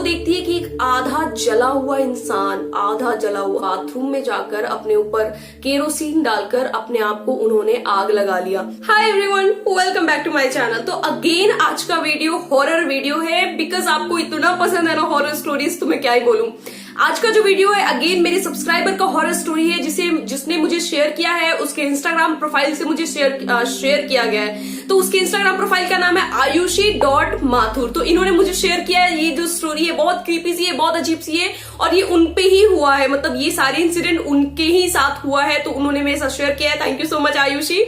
देखती है कि एक आधा जला हुआ इंसान, आधा जला हुआ बाथरूम में जाकर अपने ऊपर केरोसिन डालकर अपने आप को उन्होंने आग लगा लिया। Hi everyone, welcome back to my channel. तो अगेन आज का वीडियो हॉरर वीडियो है, बिकॉज आपको इतना पसंद है ना हॉरर स्टोरीज, तो मैं क्या ही बोलूं। आज का जो वीडियो है अगेन मेरे सब्सक्राइबर का हॉरर स्टोरी है, जिसने मुझे शेयर किया है, उसके इंस्टाग्राम प्रोफाइल से मुझे शेयर किया गया है। तो उसके इंस्टाग्राम प्रोफाइल का नाम है ayushi.mathur। तो इन्होंने मुझे शेयर किया है। ये जो स्टोरी है बहुत क्रीपी सी है, बहुत अजीब सी है, और ये उनपे ही हुआ है, मतलब ये सारे इंसिडेंट उनके ही साथ हुआ है, तो उन्होंने मेरे साथ शेयर किया है। Thank you so much Ayushi,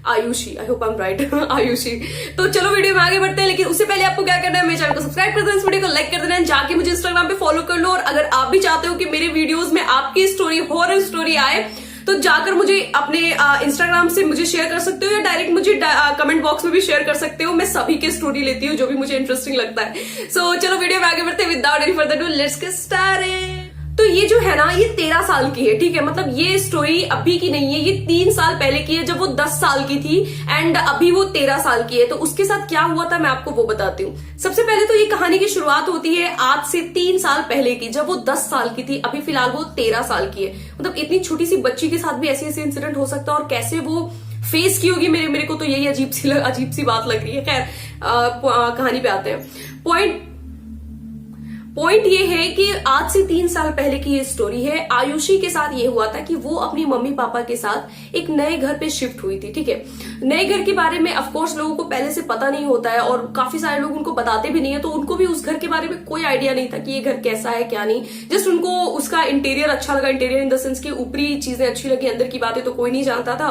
I hope I am right, Ayushi. तो चलो वीडियो में आगे बढ़ते हैं, लेकिन उससे पहले आपको क्या करना है, मेरे चैनल को सब्सक्राइब कर देना, इस वीडियो को लाइक कर देना, जाके मुझे इंस्टाग्राम पे फॉलो कर लो। और अगर आप भी चाहते हो कि मेरे वीडियोस में आपकी स्टोरी, हॉरर स्टोरी आए, तो जाकर मुझे अपने इंस्टाग्राम से मुझे शेयर कर सकते हो, या डायरेक्ट मुझे कमेंट बॉक्स में भी शेयर कर सकते हो। मैं सभी की स्टोरी लेती हूँ जो भी मुझे इंटरेस्टिंग लगता है। सो चलो वीडियो में आगे बढ़ते हैं, without any further do let's get started. तो ये जो है ना, ये 13 साल की है, ठीक है। मतलब ये स्टोरी अभी की नहीं है, ये 3 साल पहले की है, जब वो 10 साल की थी, एंड अभी वो 13 साल की है। तो उसके साथ क्या हुआ था मैं आपको वो बताती हूँ। सबसे पहले तो ये कहानी की शुरुआत होती है आज से 3 साल पहले की, जब वो 10 साल की थी। अभी फिलहाल वो 13 साल की है। मतलब इतनी छोटी सी बच्ची के साथ भी ऐसे ऐसे इंसिडेंट हो सकता है, और कैसे वो फेस की होगी, मेरे को तो यही अजीब सी बात लग रही है। खैर कहानी पे आते हैं। पॉइंट ये है कि आज से 3 साल पहले की ये स्टोरी है। आयुषी के साथ ये हुआ था कि वो अपनी मम्मी पापा के साथ एक नए घर पे शिफ्ट हुई थी, ठीक है। नए घर के बारे में ऑफकोर्स लोगों को पहले से पता नहीं होता है, और काफी सारे लोग उनको बताते भी नहीं है, तो उनको भी उस घर के बारे में कोई आइडिया नहीं था कि ये घर कैसा है क्या नहीं। जस्ट उनको उसका इंटीरियर अच्छा लगा, इंटीरियर इन द सेंस की ऊपरी चीजें अच्छी लगी, अंदर की बातें तो कोई नहीं जानता था।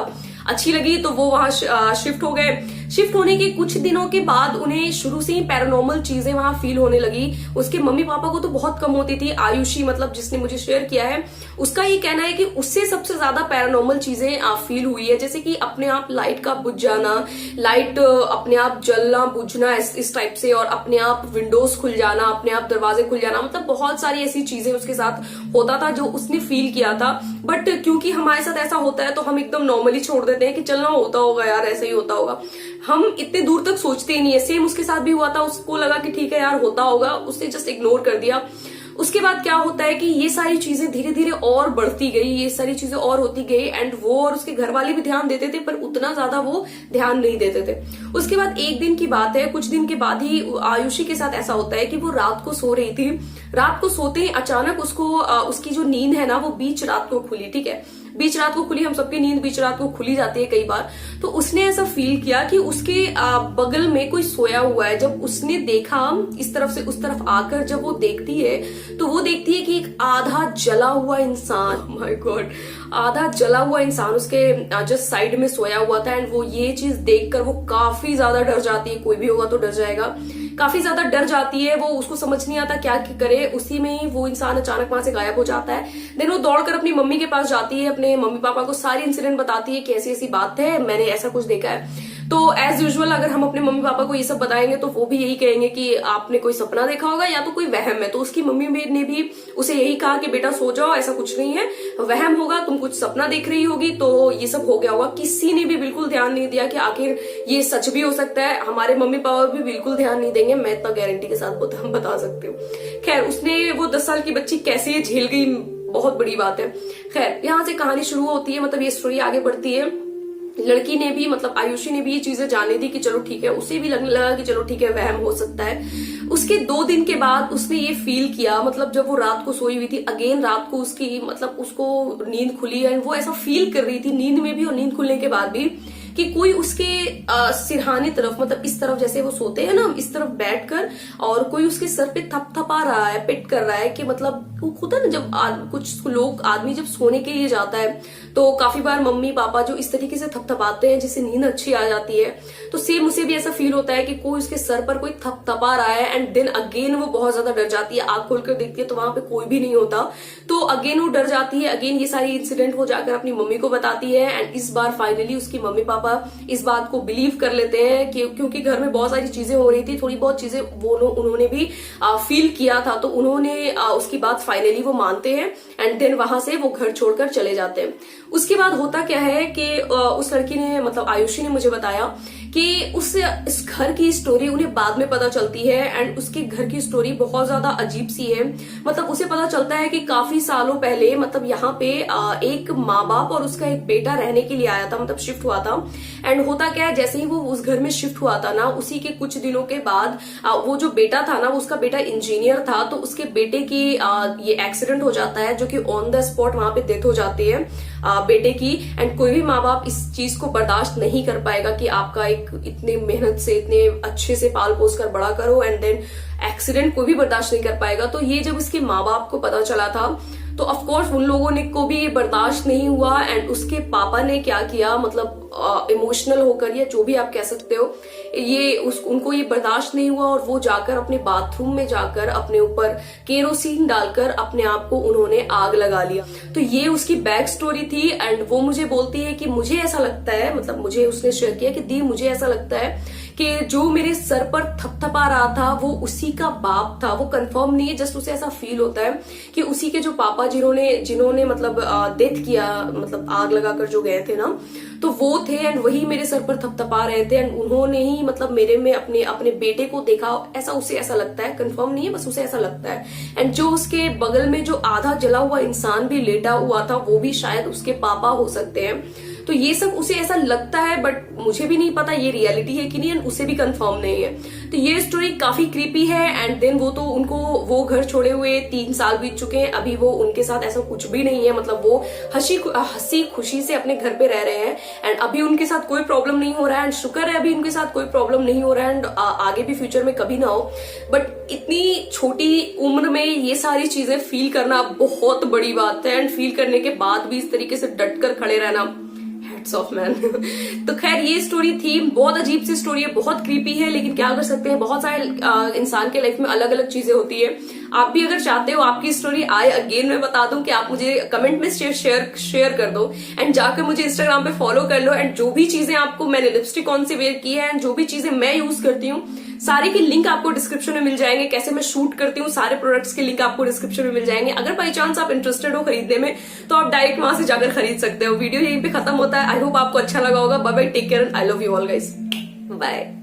अच्छी लगी तो वो वहां शिफ्ट हो गए। शिफ्ट होने के कुछ दिनों के बाद उन्हें शुरू से ही पैरानॉर्मल चीजें वहां फील होने लगी। उसके मम्मी पापा को तो बहुत कम होती थी। आयुषी, मतलब जिसने मुझे शेयर किया है, उसका ये कहना है कि उससे सबसे ज्यादा पैरानॉर्मल चीजें फील हुई है, जैसे कि अपने आप लाइट का बुझ जाना, लाइट अपने आप जलना बुझना, इस टाइप से, और अपने आप विंडोज खुल जाना, अपने आप दरवाजे खुल जाना। मतलब बहुत सारी ऐसी चीजें उसके साथ होता था जो उसने फील किया था। बट क्योंकि हमारे साथ ऐसा होता है तो हम एकदम नॉर्मली छोड़ देते हैं कि चलना होता होगा यार, ऐसे ही होता होगा। हम इतने दूर तक सोचते ही नहीं है। सेम उसके साथ भी हुआ था, उसको लगा कि ठीक है यार होता होगा, उसने जस्ट इग्नोर कर दिया। उसके बाद क्या होता है कि ये सारी चीजें धीरे धीरे और बढ़ती गई, ये सारी चीजें और होती गई, एंड वो और उसके घर वाले भी ध्यान देते थे, पर उतना ज्यादा वो ध्यान नहीं देते थे। उसके बाद एक दिन की बात है, कुछ दिन के बाद ही आयुषी के साथ ऐसा होता है कि वो रात को सो रही थी। रात को सोते ही अचानक उसको उसकी जो नींद है ना, वो बीच रात को खुली, ठीक है। बीच रात को खुली, हम सबकी नींद बीच रात को खुली जाती है कई बार। तो उसने ऐसा फील किया कि उसके बगल में कोई सोया हुआ है। जब उसने देखा इस तरफ से उस तरफ आकर, जब वो देखती है तो वो देखती है कि एक आधा जला हुआ इंसान, माय गॉड, आधा जला हुआ इंसान उसके जस्ट साइड में सोया हुआ था। एंड वो ये चीज देखकर वो काफी ज्यादा डर जाती है। कोई भी होगा तो डर जाएगा, काफी ज्यादा डर जाती है वो। उसको समझ नहीं आता क्या करे। उसी में ही वो इंसान अचानक वहां से गायब हो जाता है। देन वो दौड़कर अपनी मम्मी के पास जाती है, अपने मम्मी पापा को सारी इंसिडेंट बताती है कि ऐसी ऐसी बात है, मैंने ऐसा कुछ देखा है। तो एज यूजुअल अगर हम अपने मम्मी पापा को ये सब बताएंगे तो वो भी यही कहेंगे कि आपने कोई सपना देखा होगा या तो कोई वहम है। तो उसकी मम्मी ने भी उसे यही कहा कि बेटा सो जाओ, ऐसा कुछ नहीं है, वहम होगा, तुम कुछ सपना देख रही होगी, तो ये सब हो गया होगा। किसी ने भी बिल्कुल ध्यान नहीं दिया कि आखिर ये सच भी हो सकता है। हमारे मम्मी पापा भी बिल्कुल ध्यान नहीं देंगे, मैं इतना गारंटी के साथ बता सकती हूँ। खैर उसने, वो 10 साल की बच्ची कैसे झेल गई, बहुत बड़ी बात है। खैर यहाँ से कहानी शुरू होती है, मतलब ये स्टोरी आगे बढ़ती है। लड़की ने भी, मतलब आयुषी ने भी ये चीजें जाने दी कि चलो ठीक है, उसे भी लगने लगा कि चलो ठीक है वहम हो सकता है। उसके 2 दिन के बाद उसने ये फील किया, मतलब जब वो रात को सोई हुई थी, अगेन रात को उसकी, मतलब उसको नींद खुली है, वो ऐसा फील कर रही थी नींद में भी और नींद खुलने के बाद भी कि कोई उसके सिरहाने तरफ, मतलब इस तरफ जैसे वो सोते हैं ना, इस तरफ बैठकर, और कोई उसके सर पे थपथपा रहा है, पिट कर रहा है। कि मतलब होता है ना, जब कुछ लोग, आदमी जब सोने के लिए जाता है तो काफी बार मम्मी पापा जो इस तरीके से थपथपाते हैं जिससे नींद अच्छी आ जाती है, तो सेम उसे भी ऐसा फील होता है कि कोई उसके सर पर कोई थपथपा रहा है। एंड देन अगेन वो बहुत ज्यादा डर जाती है, आंख खोलकर देखती है तो वहां पे कोई भी नहीं होता। तो अगेन वो डर जाती है। अगेन ये सारी इंसिडेंट वो जाकर अपनी मम्मी को बताती है, एंड इस बार फाइनली उसकी मम्मी पापा इस बात को बिलीव कर लेते हैं कि क्योंकि घर में बहुत सारी चीजें हो रही थी, थोड़ी बहुत चीजें उन्होंने भी फील किया था, तो उन्होंने उसकी बात फाइनली वो मानते हैं। एंड देन वहां से वो घर छोड़कर चले जाते हैं। उसके बाद होता क्या है कि उस लड़की ने, मतलब आयुषी ने मुझे बताया कि इस घर की स्टोरी उन्हें बाद में पता चलती है एंड उसके घर की स्टोरी बहुत ज्यादा अजीब सी है। मतलब उसे पता चलता है कि काफी सालों पहले मतलब यहाँ पे एक माँ बाप और उसका एक बेटा रहने के लिए आया था, मतलब शिफ्ट हुआ था। एंड होता क्या है, जैसे ही वो उस घर में शिफ्ट हुआ था ना, उसी के कुछ दिनों के बाद वो जो बेटा था ना, उसका बेटा इंजीनियर था, तो उसके बेटे की ये एक्सीडेंट हो जाता है, जो कि ऑन द स्पॉट वहां पे डेथ हो जाती है बेटे की। एंड कोई भी माँ बाप इस चीज को बर्दाश्त नहीं कर पाएगा कि आपका एक इतने मेहनत से इतने अच्छे से पाल पोस कर बड़ा करो एंड देन एक्सीडेंट कोई भी बर्दाश्त नहीं कर पाएगा। तो ये जब इसके माँ बाप को पता चला था तो ऑफ कोर्स उन लोगों ने को भी ये बर्दाश्त नहीं हुआ एंड उसके पापा ने क्या किया, मतलब इमोशनल होकर या जो भी आप कह सकते हो, ये उनको ये बर्दाश्त नहीं हुआ और वो जाकर अपने बाथरूम में जाकर अपने ऊपर केरोसिन डालकर अपने आप को उन्होंने आग लगा लिया। तो ये उसकी बैक स्टोरी थी एंड वो मुझे बोलती है कि मुझे ऐसा लगता है, मतलब मुझे उसने शेयर किया कि दी मुझे ऐसा लगता है कि जो मेरे सर पर थपथपा रहा था वो उसी का बाप था। वो कंफर्म नहीं है, जस्ट उसे ऐसा फील होता है कि उसी के जो पापा जिन्होंने मतलब डेथ किया, मतलब आग लगाकर जो गए थे ना, तो वो थे एंड वही मेरे सर पर थपथपा रहे थे एंड उन्होंने ही मतलब मेरे में अपने बेटे को देखा। ऐसा उसे ऐसा लगता है, कंफर्म नहीं है, बस उसे ऐसा लगता है। एंड जो उसके बगल में जो आधा जला हुआ इंसान भी लेटा हुआ था वो भी शायद उसके पापा हो सकते हैं। तो ये सब उसे ऐसा लगता है, बट मुझे भी नहीं पता ये रियलिटी है कि नहीं, उसे भी कंफर्म नहीं है। तो ये स्टोरी काफी क्रीपी है एंड देन वो घर छोड़े हुए 3 साल बीत चुके हैं, अभी वो उनके साथ ऐसा कुछ भी नहीं है। मतलब वो हंसी खुशी से अपने घर पे रह रहे हैं एंड अभी उनके साथ कोई प्रॉब्लम नहीं हो रहा है एंड शुक्र है अभी उनके साथ कोई प्रॉब्लम नहीं हो रहा है एंड आगे भी फ्यूचर में कभी ना हो। बट इतनी छोटी उम्र में ये सारी चीजें फील करना बहुत बड़ी बात है एंड फील करने के बाद भी इस तरीके से डट कर खड़े रहना, ऑफ मैन। तो खैर ये स्टोरी थी, बहुत अजीब सी स्टोरी है, बहुत क्रीपी है, लेकिन क्या कर सकते हैं, बहुत सारे इंसान के लाइफ में अलग अलग चीजें होती है। आप भी अगर चाहते हो आपकी स्टोरी आए अगेन मैं बता दूं कि आप मुझे कमेंट में शेयर कर दो एंड जाकर मुझे इंस्टाग्राम पे फॉलो कर लो एंड जो भी चीजें आपको, मैंने लिपस्टिक कौन सी वेयर की है एंड जो भी चीजें मैं यूज करती हूँ सारे के लिंक आपको डिस्क्रिप्शन में मिल जाएंगे। कैसे मैं शूट करती हूँ सारे प्रोडक्ट्स के लिंक आपको डिस्क्रिप्शन में मिल जाएंगे। अगर बाई चांस आप इंटरेस्टेड हो खरीदने में तो आप डायरेक्ट वहां से जाकर खरीद सकते हो। वीडियो यहीं पे खत्म होता है। आई होप आपको अच्छा लगा होगा। Bye bye, take care, I love you all guys, bye.